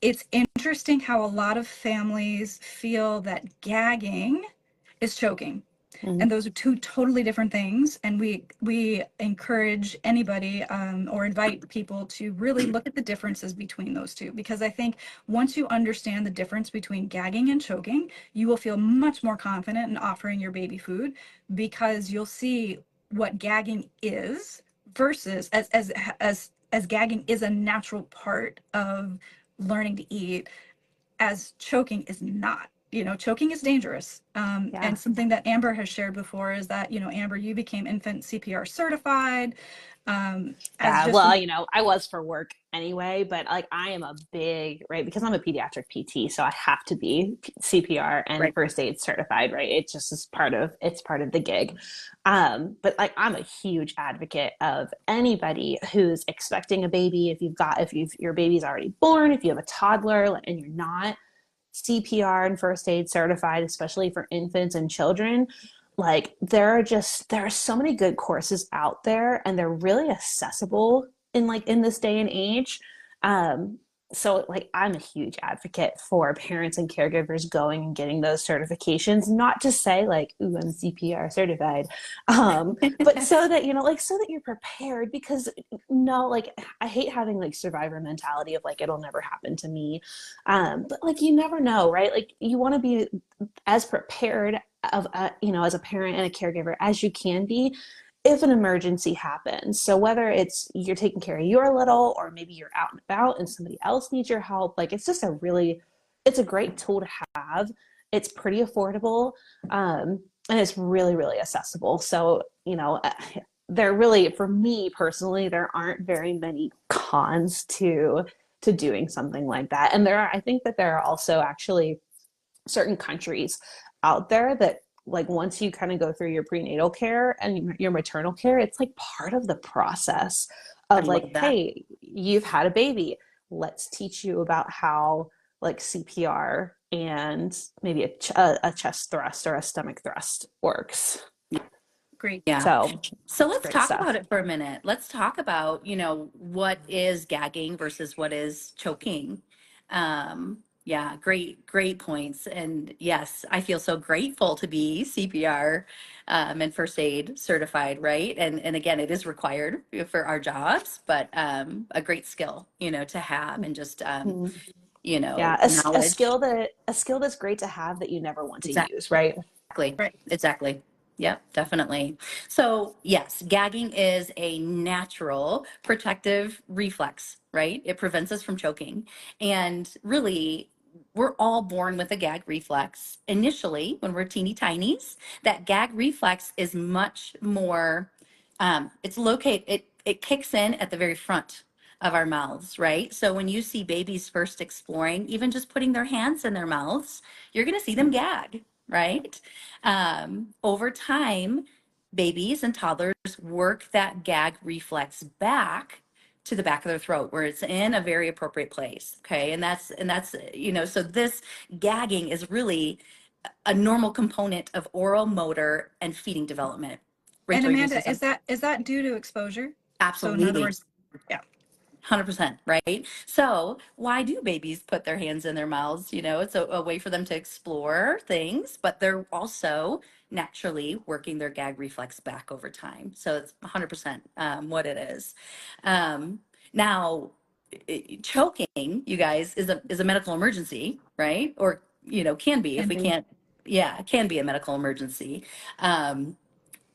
it's interesting how a lot of families feel that gagging is choking. And those are two totally different things. And we encourage anybody or invite people to really look at the differences between those two, because I think once you understand the difference between gagging and choking, you will feel much more confident in offering your baby food, because you'll see what gagging is versus as gagging is a natural part of learning to eat, as choking is not. You know, choking is dangerous. And something that Amber has shared before is that, you know, Amber, you became infant CPR certified. Well, you know, I was for work anyway, but like I am a big, right, because I'm a pediatric PT, so I have to be CPR and first aid certified, right? It just is part of the gig. But like I'm a huge advocate of anybody who's expecting a baby. If your baby's already born, if you have a toddler and you're not CPR and first aid certified, especially for infants and children, like there are so many good courses out there, and they're really accessible in this day and age. So like I'm a huge advocate for parents and caregivers going and getting those certifications, not to say like, ooh, I'm CPR certified, but so that, you know, like so that you're prepared, because no, like I hate having like survivor mentality of like, it'll never happen to me. But like, you never know, right? Like you want to be as prepared you know, as a parent and a caregiver as you can be if an emergency happens. So whether it's you're taking care of your little, or maybe you're out and about and somebody else needs your help, like it's a great tool to have. It's pretty affordable, and it's really, really accessible. So, you know, for me personally, there aren't very many cons to doing something like that. And I think that there are also actually certain countries out there that, like, once you kind of go through your prenatal care and your maternal care, it's like part of the process of like, hey, you've had a baby, let's teach you about how like CPR and maybe a chest thrust or a stomach thrust works. Great. Yeah. So let's talk stuff. about it for a minute. Let's talk about, you know, what is gagging versus what is choking. Yeah, great points. And yes, I feel so grateful to be CPR and first aid certified, right? And again, it is required for our jobs, but a great skill, you know, to have, and just you know, yeah, a knowledge. skill that's great to have that you never want to use, right? Exactly. Yep, definitely. So yes, gagging is a natural protective reflex, right? It prevents us from choking. And really, we're all born with a gag reflex. Initially, when we're teeny tinies, that gag reflex is much more, it kicks in at the very front of our mouths, right? So when you see babies first exploring, even just putting their hands in their mouths, you're going to see them gag, right? Over time, babies and toddlers work that gag reflex back to the back of their throat, where it's in a very appropriate place. Okay. And that's, you know, so this gagging is really a normal component of oral, motor, and feeding development. Rachel, and Amanda, is that due to exposure? Absolutely. So in other words, yeah. 100%, right? So why do babies put their hands in their mouths? You know, it's a way for them to explore things, but they're also naturally working their gag reflex back over time. So it's 100% what it is. Now, choking, you guys, is a medical emergency, right? Or, you know, can be if we can't. Yeah, it can be a medical emergency.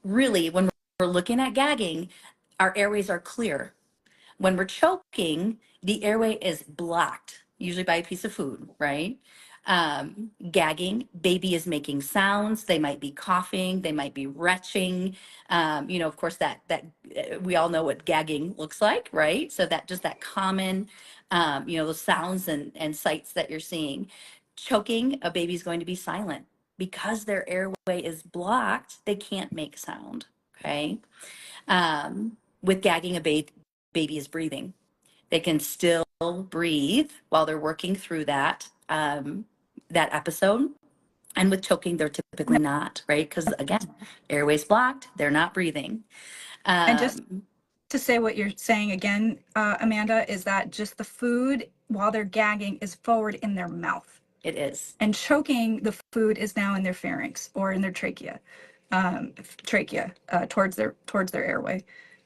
Really, when we're looking at gagging, our airways are clear. When we're choking, the airway is blocked, usually by a piece of food, right? Gagging, baby is making sounds. They might be coughing. They might be retching. You know, of course, that we all know what gagging looks like, right? So that common, you know, those sounds and sights that you're seeing. Choking, a baby's going to be silent because their airway is blocked. They can't make sound. Okay. With gagging, baby is breathing. They can still breathe while they're working through that episode. And with choking, they're typically not, right? Because again, airways blocked, they're not breathing. And just to say what you're saying again, Amanda, is that just the food while they're gagging is forward in their mouth. It is. And choking, the food is now in their pharynx or in their trachea. trachea towards their airway,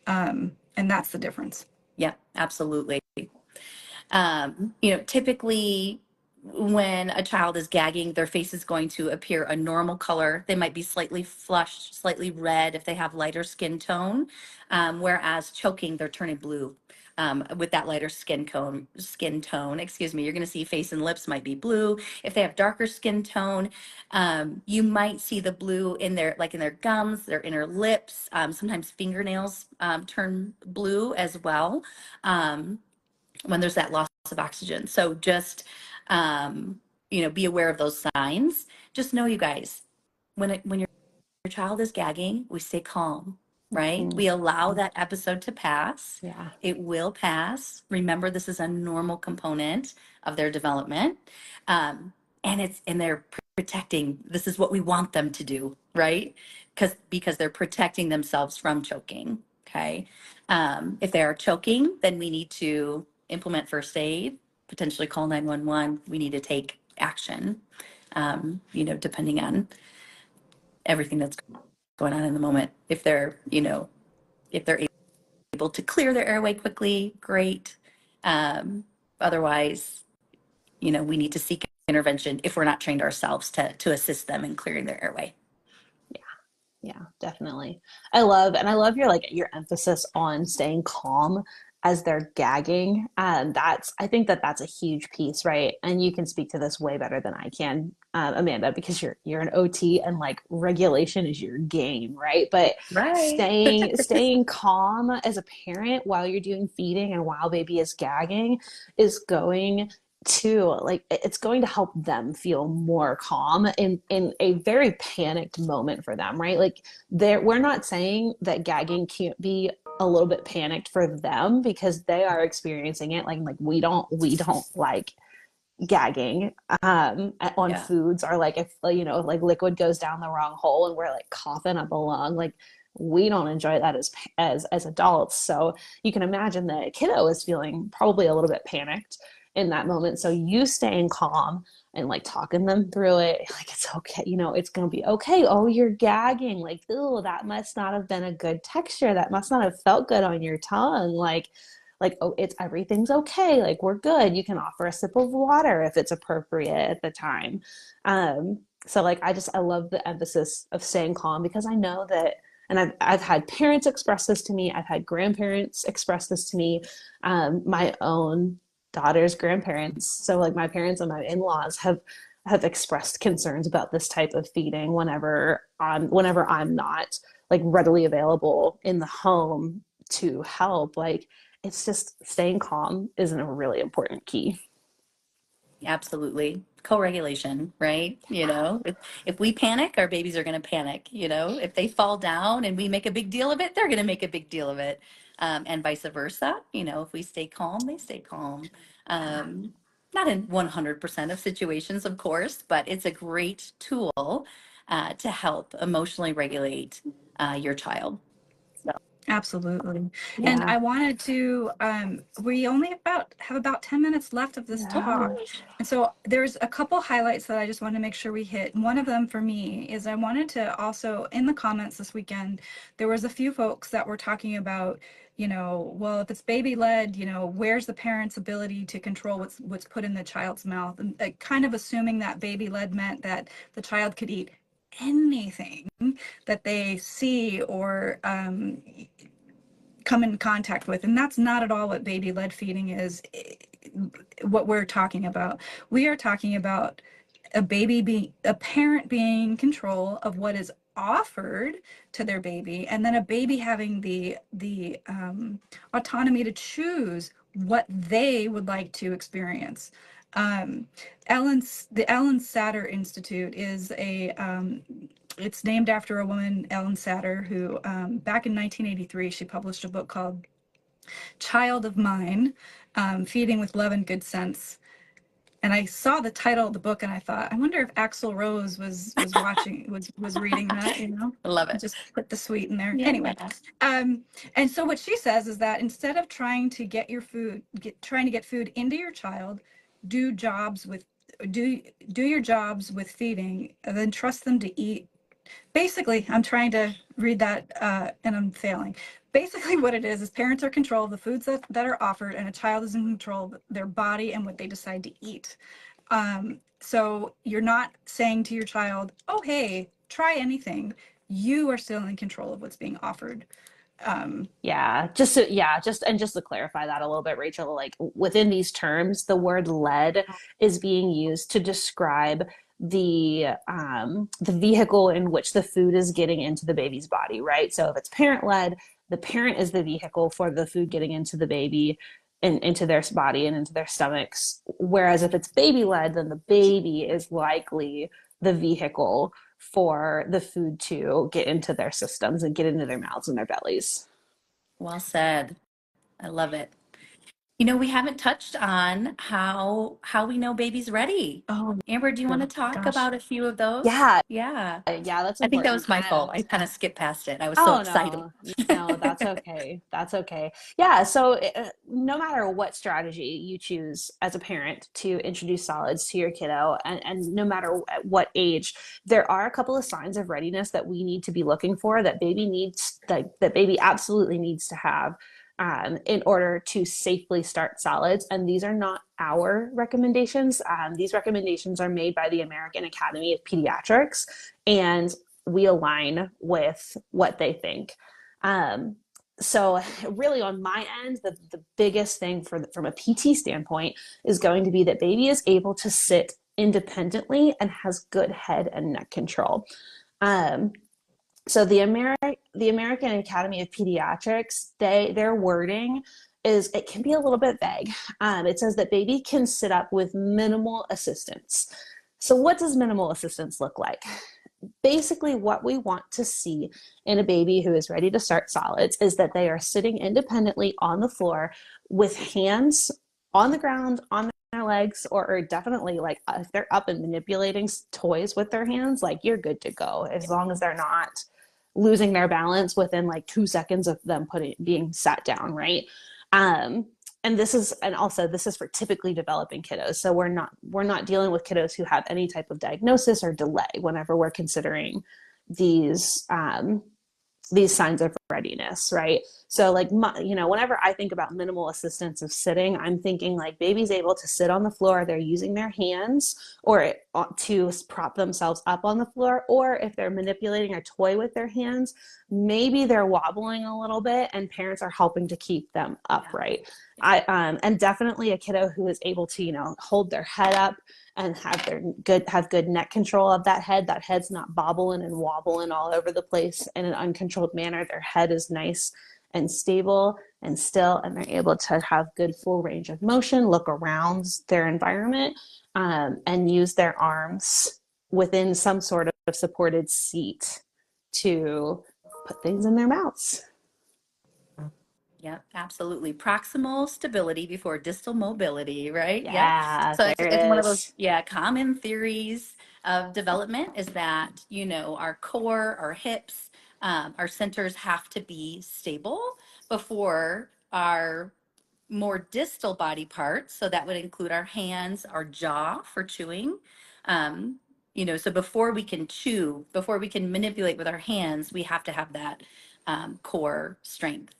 and that's the difference. Yeah, absolutely. Typically when a child is gagging, their face is going to appear a normal color. They might be slightly flushed, slightly red if they have lighter skin tone, whereas choking, they're turning blue. With that lighter skin tone, you're going to see face and lips might be blue. If they have darker skin tone, you might see the blue in their gums, their inner lips. Sometimes fingernails turn blue as well. When there's that loss of oxygen. So just, be aware of those signs. Just know, you guys, when your child is gagging, we stay calm, right? We allow that episode to pass. Yeah. It will pass. Remember, this is a normal component of their development. And they're protecting. This is what we want them to do, right? Because they're protecting themselves from choking. Okay. If they are choking, then we need to implement first aid, potentially call 911. We need to take action, depending on everything that's going on in the moment. If they're able to clear their airway quickly, great. Otherwise, we need to seek intervention if we're not trained ourselves to assist them in clearing their airway. Yeah, definitely. I love your emphasis on staying calm as they're gagging. I think that's a huge piece, right? And you can speak to this way better than I can, Amanda, because you're an OT and like regulation is your game, right? But Right. staying calm as a parent while you're doing feeding and while baby is gagging is going to it's going to help them feel more calm in a very panicked moment for them, right? Like we're not saying that gagging can't be a little bit panicked for them because they are experiencing it. Like we don't like gagging on foods, or like if like liquid goes down the wrong hole and we're like coughing up a lung, like we don't enjoy that as adults. So you can imagine that a kiddo is feeling probably a little bit panicked in that moment. So you staying calm and like talking them through it, like it's okay, it's gonna be okay. Oh, you're gagging, like, oh, that must not have been a good texture, that must not have felt good on your tongue, like oh, everything's okay, like we're good. You can offer a sip of water if it's appropriate at the time. So like I love the emphasis of staying calm, because I know that, and I've had parents express this to me, I've had grandparents express this to me, my own daughter's grandparents, so like my parents and my in-laws have expressed concerns about this type of feeding whenever I'm not like readily available in the home to help. Like it's just staying calm isn't a really important key. Absolutely. Co-regulation, right? If we panic, our babies are going to panic. If they fall down and we make a big deal of it, they're going to make a big deal of it. And vice versa. If we stay calm, they stay calm. Not in 100% of situations, of course, but it's a great tool to help emotionally regulate your child. So, Absolutely. Yeah. And I wanted to, we only have about 10 minutes left of this talk. And so there's a couple highlights that I just want to make sure we hit. And one of them for me is I wanted to also, in the comments this weekend, there was a few folks that were talking about, well, if it's baby led, where's the parent's ability to control what's put in the child's mouth? And kind of assuming that baby led meant that the child could eat anything that they see or come in contact with. And that's not at all what baby-led feeding is, what we're talking about. We are talking about a parent being in control of what is offered to their baby, and then a baby having the autonomy to choose what they would like to experience. The Ellen Satter Institute is it's named after a woman, Ellen Satter, who back in 1983, she published a book called Child of Mine, Feeding with Love and Good Sense. And I saw the title of the book and I thought, I wonder if Axl Rose was watching, was reading that, love it. Just put the sweet in there. Yeah. Anyway, and so what she says is that instead of trying to get food into your child, do your jobs with feeding, and then trust them to eat Basically, I'm trying to read that and I'm failing. Basically, what it is parents are in control of the foods that are offered, and a child is in control of their body and what they decide to eat. So you're not saying to your child, oh, hey, try anything. You are still in control of what's being offered. Just to clarify that a little bit, Rachel, like within these terms, the word led is being used to describe the vehicle in which the food is getting into the baby's body, right? So if it's parent led, the parent is the vehicle for the food getting into the baby and into their body and into their stomachs. Whereas if it's baby led, then the baby is likely the vehicle for the food to get into their systems and get into their mouths and their bellies. Well said. I love it. We haven't touched on how we know baby's ready. Oh, Amber, do you want to talk gosh. about a few of those? Yeah, Yeah. that's I think that important. was my fault. I kind of skipped past it. I was so Oh excited. no, that's okay. That's okay. Yeah, so no matter what strategy you choose as a parent to introduce solids to your kiddo, and no matter at what age, there are a couple of signs of readiness that we need to be looking for that baby absolutely needs to have in order to safely start solids. And these are not our recommendations. These recommendations are made by the American Academy of Pediatrics, and we align with what they think. So really on my end, the biggest thing from a PT standpoint is going to be that baby is able to sit independently and has good head and neck control. So the American Academy of Pediatrics, their wording is, it can be a little bit vague. It says that baby can sit up with minimal assistance. So what does minimal assistance look like? Basically, what we want to see in a baby who is ready to start solids is that they are sitting independently on the floor with hands on the ground, on their legs, or definitely like if they're up and manipulating toys with their hands, like you're good to go as long as they're not losing their balance within like 2 seconds of them being sat down, right? And this is for typically developing kiddos. So we're not dealing with kiddos who have any type of diagnosis or delay whenever we're considering these signs of readiness, right? So like, whenever I think about minimal assistance of sitting, I'm thinking like baby's able to sit on the floor, they're using their hands or to prop themselves up on the floor, or if they're manipulating a toy with their hands, maybe they're wobbling a little bit and parents are helping to keep them upright. And definitely a kiddo who is able to, hold their head up and have good neck control of that head. That head's not bobbling and wobbling all over the place in an uncontrolled manner. Their head is nice and stable and still, and they're able to have good full range of motion, look around their environment, and use their arms within some sort of supported seat to put things in their mouths. Yep, absolutely. Proximal stability before distal mobility, right? Yeah, So there it's it one of those, is. common theories of development is that, our core, our hips, our centers have to be stable before our more distal body parts. So that would include our hands, our jaw for chewing. So before we can chew, before we can manipulate with our hands, we have to have that core strength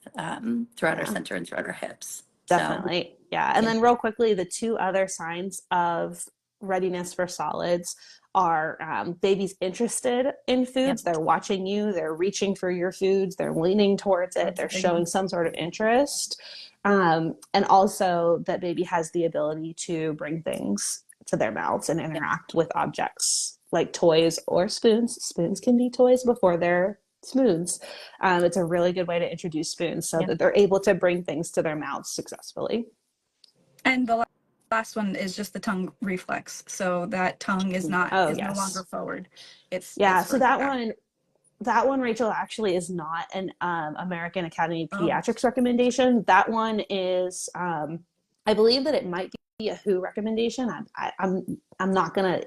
throughout our center and throughout our hips. Definitely. Yeah. And then real quickly, the two other signs of readiness for solids are babies interested in foods. They're watching you, they're reaching for your foods, they're leaning towards it, they're showing some sort of interest. And also that baby has the ability to bring things to their mouths and interact with objects like toys or spoons. Spoons can be toys before they're spoons. It's a really good way to introduce spoons so that they're able to bring things to their mouths successfully. And the last one is just the tongue reflex. So that tongue is no longer forward. It's so that one, Rachel, actually is not an American Academy of Pediatrics recommendation. That one is, I believe that it might be a WHO recommendation. I'm not gonna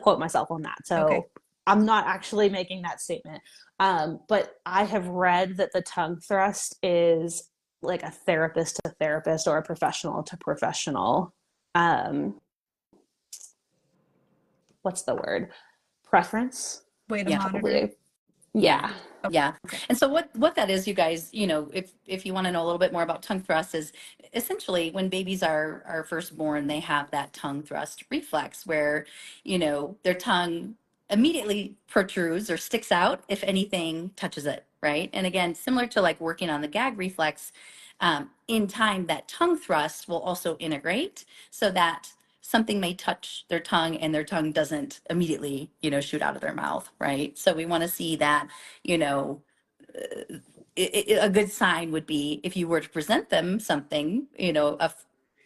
quote myself on that. So I'm not actually making that statement. But I have read that the tongue thrust is like a therapist to therapist or a professional to professional. What's the word? Preference? way to Yeah. monitor. Probably. Yeah. Okay. Yeah. And so what that is, you guys, you know, if you want to know a little bit more about tongue thrust, is essentially when babies are first born, they have that tongue thrust reflex where, you know, their tongue immediately protrudes or sticks out if anything touches it, right? And again, similar to like working on the gag reflex, in time that tongue thrust will also integrate so that something may touch their tongue and their tongue doesn't immediately, you know, shoot out of their mouth, right? So we want to see that, you know, a good sign would be if you were to present them something, you know,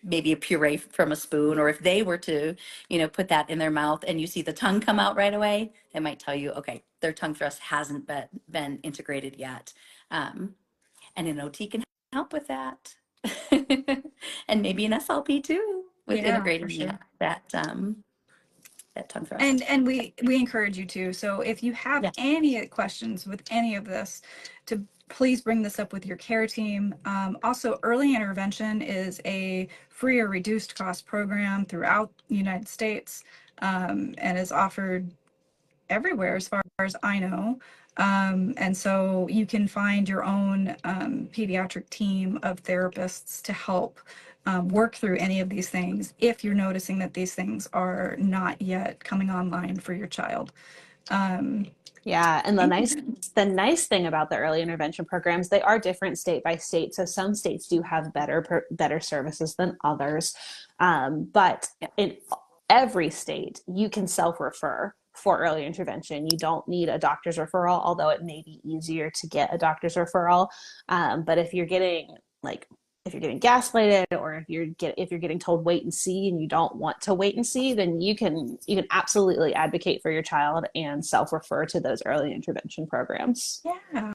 maybe a puree from a spoon, or if they were to, you know, put that in their mouth and you see the tongue come out right away, it might tell you, okay, their tongue thrust hasn't been integrated yet. And an OT can help with that. And maybe an SLP too, with Yeah, for integrating sure. that tongue thrust. And we encourage you to. So if you have Yeah. any questions with any of this, to please bring this up with your care team. Also, early intervention is a free or reduced cost program throughout the United States, and is offered everywhere as far as I know. And so you can find your own pediatric team of therapists to help work through any of these things if you're noticing that these things are not yet coming online for your child. Yeah, and the nice thing about the early intervention programs, they are different state by state. So some states do have better services than others, but in every state, you can self-refer for early intervention. You don't need a doctor's referral, although it may be easier to get a doctor's referral. But if you're getting gaslighted, or if you're getting told wait and see and you don't want to wait and see, then you can absolutely advocate for your child and self-refer to those early intervention programs. Yeah.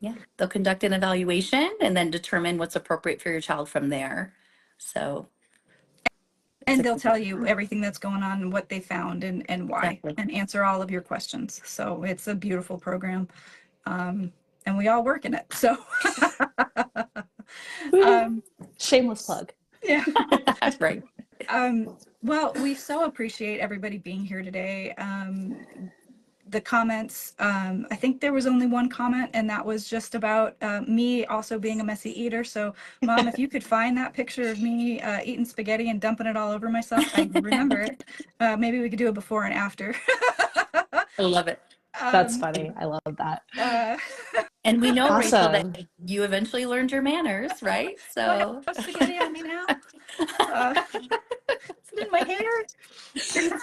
Yeah, they'll conduct an evaluation and then determine what's appropriate for your child from there. So, And they'll tell you everything that's going on and what they found and why, exactly. and answer all of your questions. So it's a beautiful program. And we all work in it. So Shameless plug. yeah. That's right. Well, we so appreciate everybody being here today. The comments, I think there was only one comment, and that was just about me also being a messy eater. So, Mom, if you could find that picture of me eating spaghetti and dumping it all over myself, I remember it. Maybe we could do a before and after. I love it. That's funny. I love that. And we know, Rachel, Awesome. that you eventually learned your manners, right? So, Spaghetti on me now. It's in my hair.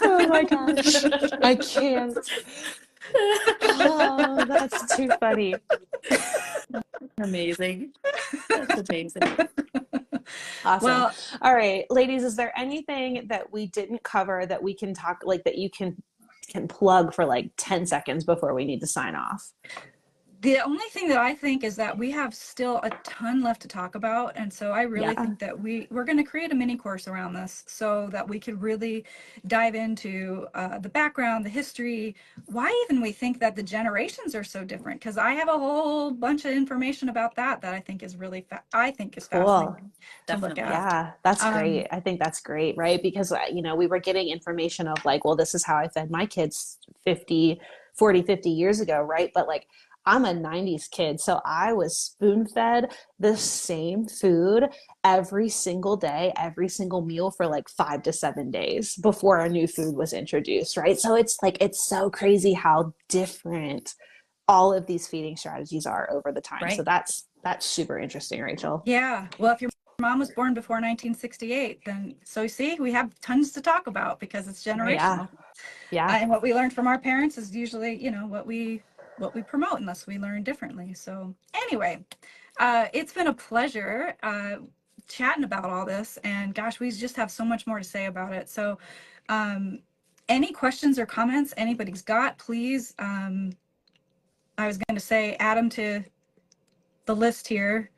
Oh my gosh, I can't. Oh, that's too funny. amazing. That's amazing. Awesome. Well, all right, ladies, is there anything that we didn't cover that we can talk, like, that you can plug for like 10 seconds before we need to sign off? the only thing that I think is that we have still a ton left to talk about. And so I really think that we're going to create a mini course around this so that we could really dive into the background, the history, why even we think that the generations are so different. Because I have a whole bunch of information about that I think is really, fascinating to look at. Yeah, that's great. I think that's great, right? Because, we were getting information of like, well, this is how I fed my kids 50 years ago, right? But like, I'm a 90s kid, so I was spoon-fed the same food every single day, every single meal for like 5 to 7 days before a new food was introduced, right? So it's like, it's so crazy how different all of these feeding strategies are over the time. Right. So that's super interesting, Rachel. Yeah. Well, if your mom was born before 1968, then so you see, we have tons to talk about because it's generational. Yeah. And what we learned from our parents is usually, what we promote unless we learn differently. So anyway, it's been a pleasure chatting about all this, and gosh, we just have so much more to say about it. So any questions or comments anybody's got, please, I was going to say add them to the list here,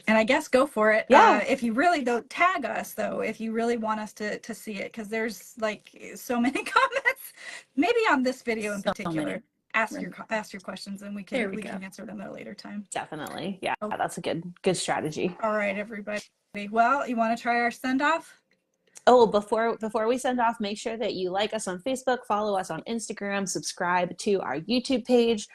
and I guess go for it. Yeah. If you really don't tag us though, if you really want us to see it, because there's like so many comments, maybe on this video in particular. Ask your questions, and we can answer them at a later time. Definitely. Yeah, that's a good strategy. All right, everybody. Well, you want to try our send off? Oh, before we send off, make sure that you like us on Facebook, follow us on Instagram, subscribe to our YouTube page,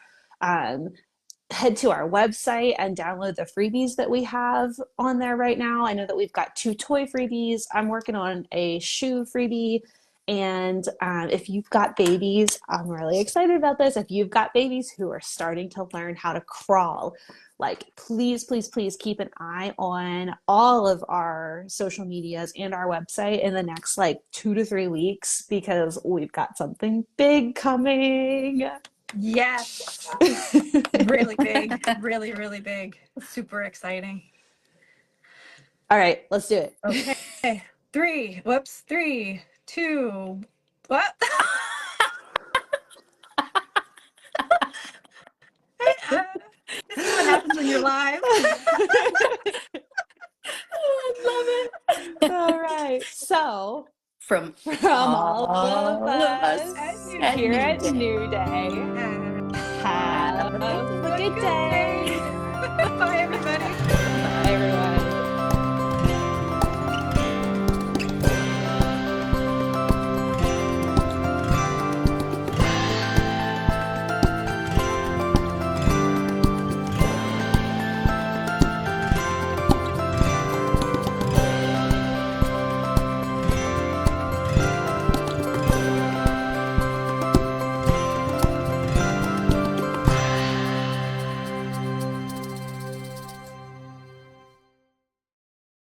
head to our website and download the freebies that we have on there right now. I know that we've got 2 toy freebies. I'm working on a shoe freebie. And if you've got babies, I'm really excited about this. If you've got babies who are starting to learn how to crawl, like please, please, please keep an eye on all of our social medias and our website in the next like 2 to 3 weeks, because we've got something big coming. Yes. Really big, really, really big. Super exciting. All right, let's do it. Okay. 3, 2, what? This is what happens when you're live. I love it. All right. So From all of us at here at NewDay. New Day, have a good day. Bye, everybody. Bye, everyone.